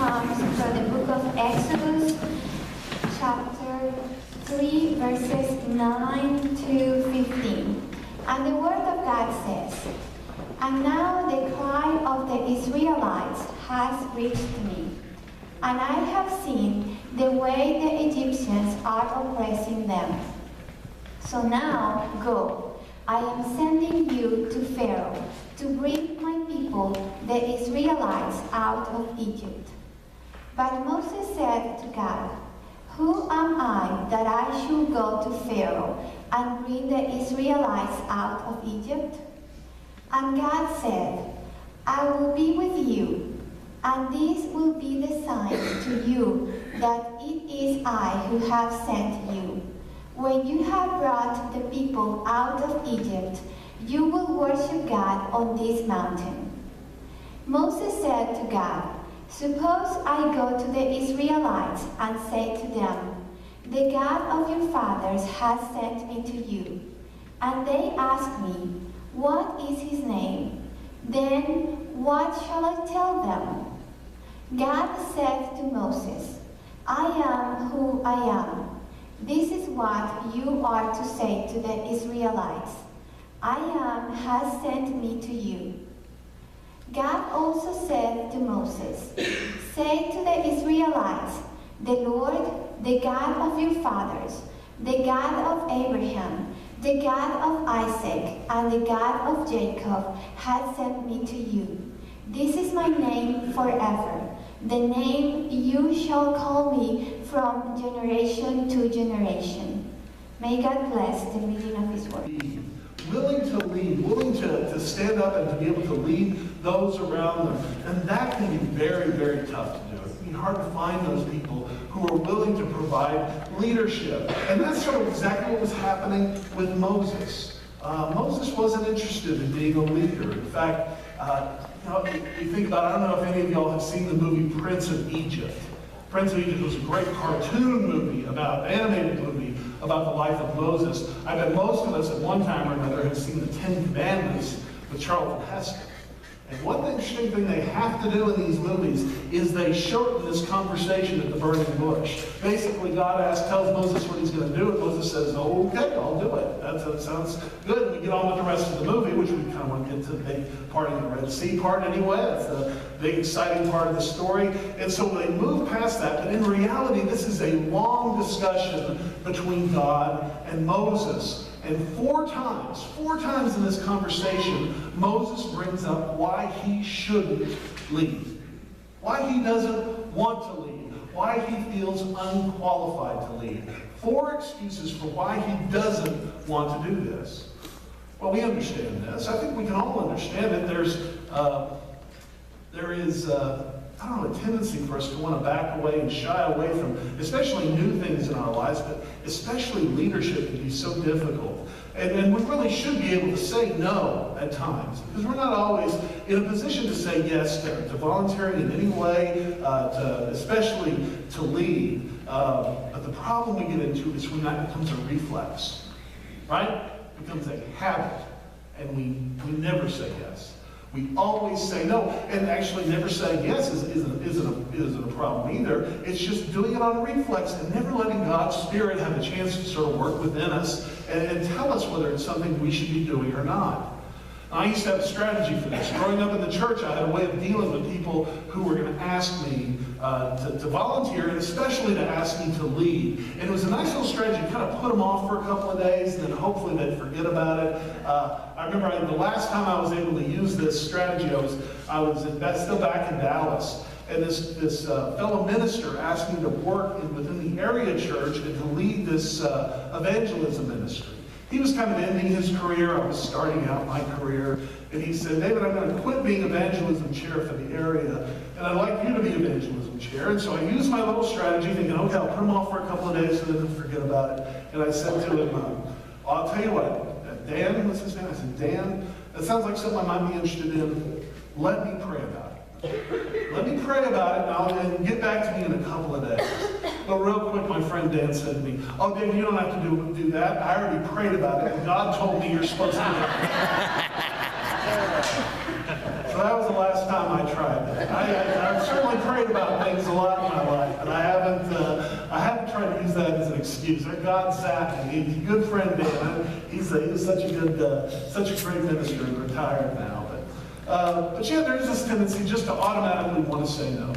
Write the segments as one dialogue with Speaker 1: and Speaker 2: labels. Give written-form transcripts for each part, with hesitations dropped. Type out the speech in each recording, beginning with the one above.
Speaker 1: comes from the book of Exodus, chapter 3, verses 9 to 15. And the word of God says, "And now the cry of the Israelites has reached me, and I have seen the way the Egyptians are oppressing them. So now go, I am sending you to Pharaoh to bring my people, the Israelites, out of Egypt." But Moses said to God, "Who am I that I should go to Pharaoh and bring the Israelites out of Egypt?" And God said, "I will be with you, and this will be the sign to you that it is I who have sent you. When you have brought the people out of Egypt, you will worship God on this mountain." Moses said to God, "Suppose I go to the Israelites and say to them, 'The God of your fathers has sent me to you,' and they ask me, 'What is his name?' Then what shall I tell them?" God said to Moses, "I am who I am. This is what you are to say to the Israelites. 'I am has sent me to you.'" God also said to Moses, "Say to the Israelites, 'The Lord, the God of your fathers, the God of Abraham, the God of Isaac, and the God of Jacob has sent me to you. This is my name forever, the name you shall call me from generation to generation." May God bless the reading of his word.
Speaker 2: Willing to lead, willing to stand up and to be able to lead those around them. And that can be very, very tough to do. It can be hard to find those people who are willing to provide leadership. And that's sort of exactly what was happening with Moses. Moses wasn't interested in being a leader. In fact, you think about, I don't know if any of y'all have seen the movie Prince of Egypt. Prince of Egypt was a great cartoon movie, animated movie about the life of Moses. I bet most of us at one time or another have seen the Ten Commandments with Charlton Heston. And one interesting thing they have to do in these movies is they shorten this conversation at the burning bush. Basically, God tells Moses what he's going to do, and Moses says, "Oh, okay, I'll do it. That sounds good." And we get on with the rest of the movie, which we kind of want to get to the big part of the Red Sea part anyway. That's the big, exciting part of the story. And so they move past that, but in reality, this is a long discussion between God and Moses. And four times in this conversation, Moses brings up why he shouldn't lead, why he doesn't want to lead, why he feels unqualified to lead. 4 excuses for why he doesn't want to do this. Well, we understand this. I think we can all understand it. There is a tendency for us to want to back away and shy away from, especially new things in our lives, but especially leadership can be so difficult. And we really should be able to say no at times, because we're not always in a position to say yes to volunteering in any way, especially to lead. But the problem we get into is when that becomes a reflex, right? It becomes a habit, and we never say yes. We always say no, and actually never saying yes isn't a problem either. It's just doing it on reflex and never letting God's Spirit have a chance to sort of work within us and tell us whether it's something we should be doing or not. I used to have a strategy for this. Growing up in the church, I had a way of dealing with people who were going to ask me to volunteer, and especially to ask me to lead. And it was a nice little strategy, kind of put them off for a couple of days, and then hopefully they'd forget about it. I remember the last time I was able to use this strategy, I was still back in Dallas, and this fellow minister asked me to work within the area church and to lead this evangelism ministry. He was kind of ending his career. I was starting out my career. And he said, "David, I'm going to quit being evangelism chair for the area, and I'd like you to be evangelism chair." And so I used my little strategy, thinking, okay, I'll put him off for a couple of days so they don't forget about it. And I said to him, "I'll tell you what, Dan," what's his name? I said, "Dan, that sounds like something I might be interested in. Let me pray about it. Let me pray about it, and I'll get back to me in a couple of days." But real quick, my friend Dan said to me, "Oh, Dave, you don't have to do that. I already prayed about it, and God told me you're supposed to do it." So that was the last time I tried that. I certainly prayed about things that as an excuse. God sat me. He's a good friend, Dan. He's such a great minister and retired now. But yeah, there's this tendency just to automatically want to say no.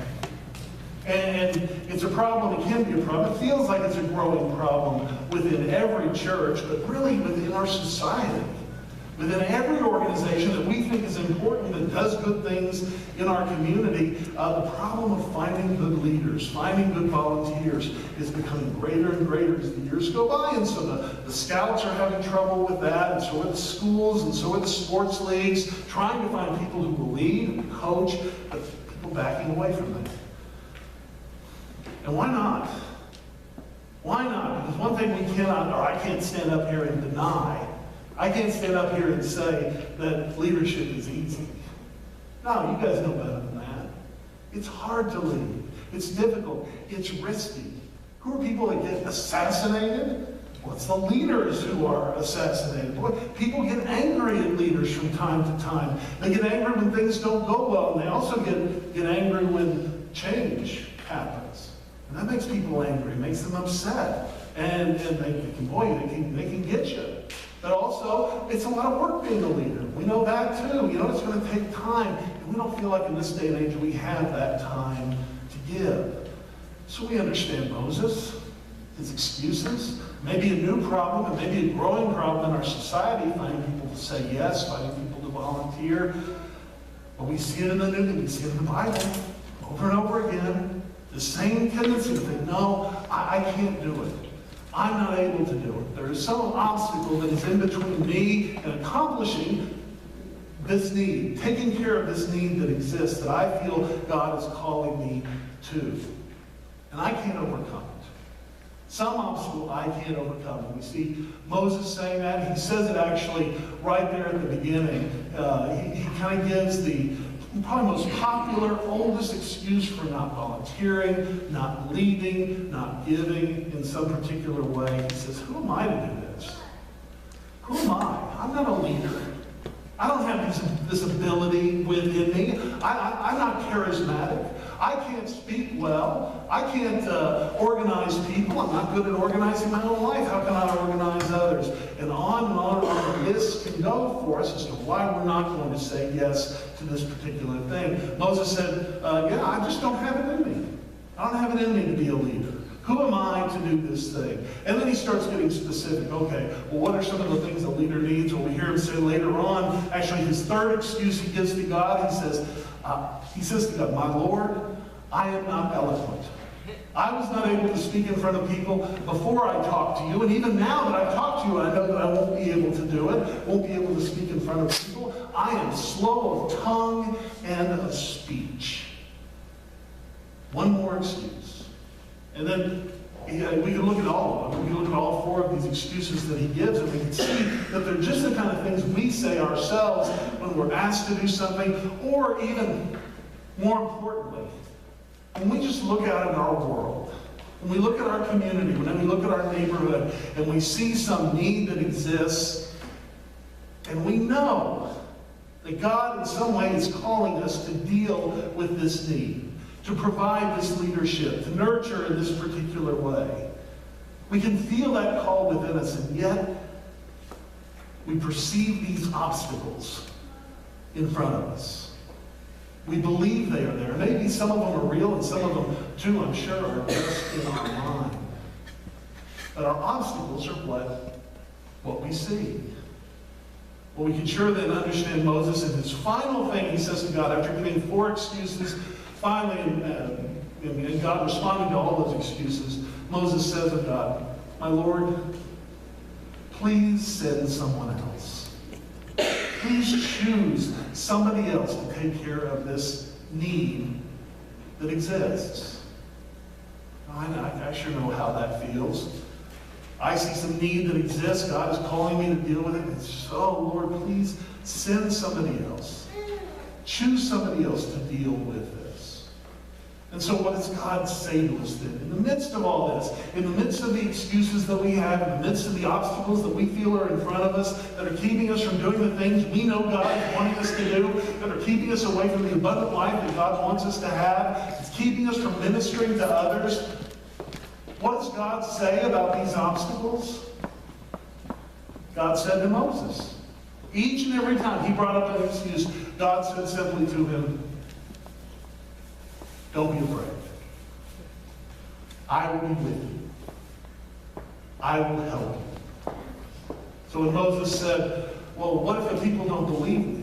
Speaker 2: And it's a problem. It can be a problem. It feels like it's a growing problem within every church, but really within our society. Within every organization that we think is important, that does good things in our community, the problem of finding good leaders, finding good volunteers is becoming greater and greater as the years go by. And so the scouts are having trouble with that, and so are the schools, and so are the sports leagues, trying to find people who will lead and coach, but people backing away from that. And why not? Why not? Because one thing we cannot, or I can't stand up here and deny, I can't stand up here and say that leadership is easy. No, you guys know better than that. It's hard to lead. It's difficult. It's risky. Who are people that get assassinated? Well, it's the leaders who are assassinated. Boy, people get angry at leaders from time to time. They get angry when things don't go well, and they also get angry when change happens. And that makes people angry, makes them upset. And they can get you. But also, it's a lot of work being a leader. We know that too. You know, it's going to take time. And we don't feel like in this day and age we have that time to give. So we understand Moses, his excuses, maybe a new problem, and maybe a growing problem in our society, finding people to say yes, finding people to volunteer. But we see it in the New, we see it in the Bible over and over again. The same tendency to think, no, I can't do it. I'm not able to do it. There is some obstacle that is in between me and accomplishing this need, taking care of this need that exists, that I feel God is calling me to. And I can't overcome it. Some obstacle I can't overcome. And we see Moses saying that. He says it actually right there at the beginning. He kind of gives the probably most popular, oldest excuse for not volunteering, not leading, not giving in some particular way. He says, who am I to do this? Who am I? I'm not a leader. I don't have this ability within me. I'm not charismatic. I can't speak well. I can't organize people. I'm not good at organizing my own life. How can I organize others? And on and on and on. This can go for us as to why we're not going to say yes to this particular thing. Moses said, yeah, I just don't have it in me. I don't have it in me to be a leader. Who am I to do this thing? And then he starts getting specific. Okay, well, what are some of the things a leader needs? Well, we hear him say later on, actually his third excuse he gives to God, he says to God, my Lord, I am not eloquent. I was not able to speak in front of people before I talked to you, and even now that I've talked to you, I know that I won't be able to do it, won't be able to speak in front of people. I am slow of tongue and of speech. One more excuse. And then we can look at all of them. We can look at all four of these excuses that he gives, and we can see that they're just the kind of things we say ourselves when we're asked to do something, or even more importantly, when we just look out in our world, when we look at our community, when we look at our neighborhood, and we see some need that exists, and we know that God in some way is calling us to deal with this need, to provide this leadership, to nurture in this particular way. We can feel that call within us, and yet we perceive these obstacles in front of us. We believe they are there. Maybe some of them are real, and some of them, too, I'm sure, are just in our mind. But our obstacles are what we see. Well, we can sure then understand Moses in his final thing he says to God, after giving four excuses, finally, and God responding to all those excuses, Moses says of God, my Lord, please send someone else. Please choose somebody else to take care of this need that exists. I sure know how that feels. I see some need that exists. God is calling me to deal with it. It's just, oh, Lord, please send somebody else. Choose somebody else to deal with this. And so what does God say to us then? In the midst of all this, in the midst of the excuses that we have, in the midst of the obstacles that we feel are in front of us, that are keeping us from doing the things we know God is wanting us to do, that are keeping us away from the abundant life that God wants us to have, it's keeping us from ministering to others, What does God say about these obstacles? God said to Moses, each and every time he brought up an excuse, God said simply to him, don't be afraid. I will be with you. I will help you. So when Moses said, well, what if the people don't believe me?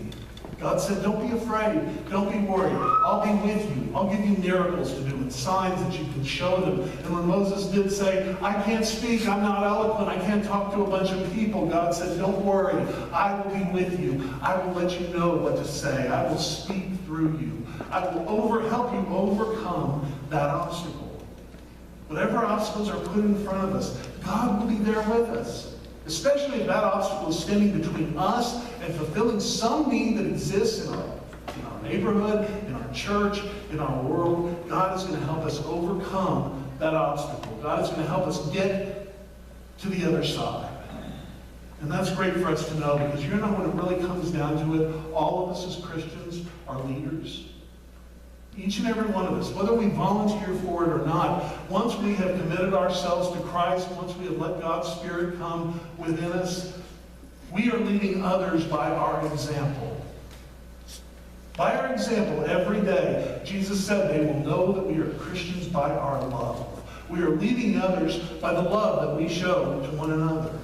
Speaker 2: God said, don't be afraid. Don't be worried. I'll be with you. I'll give you miracles to do and signs that you can show them. And when Moses did say, I can't speak, I'm not eloquent, I can't talk to a bunch of people, God said, don't worry. I will be with you. I will let you know what to say. I will speak through you. I will help you overcome that obstacle. Whatever obstacles are put in front of us, God will be there with us. Especially if that obstacle is standing between us and fulfilling some need that exists in our neighborhood, in our church, in our world. God is going to help us overcome that obstacle. God is going to help us get to the other side. And that's great for us to know, because you know when it really comes down to it, all of us as Christians are leaders. Each and every one of us, whether we volunteer for it or not, once we have committed ourselves to Christ, once we have let God's Spirit come within us, we are leading others by our example. By our example every day, Jesus said they will know that we are Christians by our love. We are leading others by the love that we show to one another.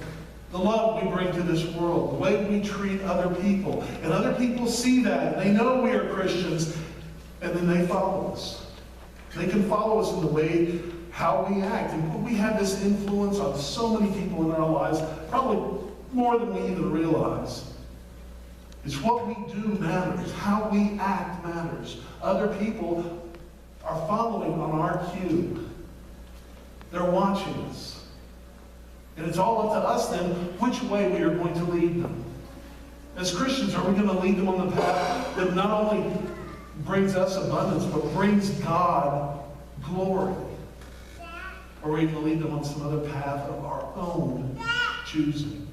Speaker 2: The love we bring to this world, the way we treat other people. And other people see that, and they know we are Christians, and then they follow us. They can follow us in the way, how we act. And we have this influence on so many people in our lives, probably more than we even realize. It's what we do matters. How we act matters. Other people are following on our cue. They're watching us. And it's all up to us then which way we are going to lead them. As Christians, are we going to lead them on the path that not only brings us abundance, but brings God glory? Or are we going to lead them on some other path of our own choosing?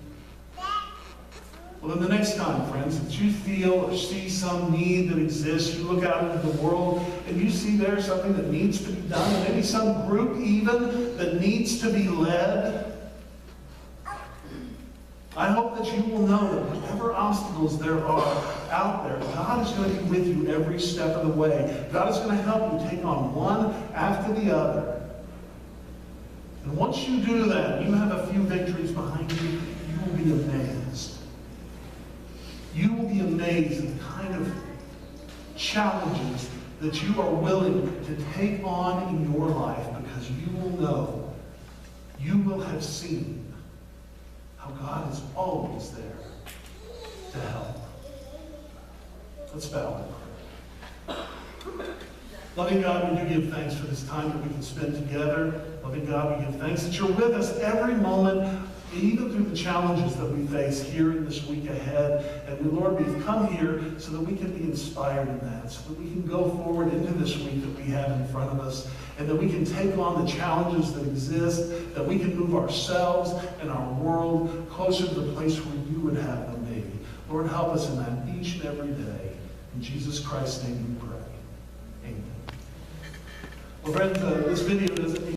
Speaker 2: Well, then the next time, friends, that you feel or see some need that exists, you look out into the world and you see there's something that needs to be done, and maybe some group even that needs to be led, I hope that you will know that whatever obstacles there are out there, God is going to be with you every step of the way. God is going to help you take on one after the other. And once you do that, you have a few victories behind you, you will be amazed. You will be amazed at the kind of challenges that you are willing to take on in your life, because you will know, you will have seen how God is always there to help. Let's bow in prayer. Loving God, we do give thanks for this time that we can spend together. Loving God, we give thanks that you're with us every moment, even through the challenges that we face here in this week ahead. And Lord, we've come here so that we can be inspired in that, so that we can go forward into this week that we have in front of us, and that we can take on the challenges that exist, that we can move ourselves and our world closer to the place where you would have them be. Lord, help us in that each and every day. In Jesus Christ's name we pray. Amen. Well, friends, this video doesn't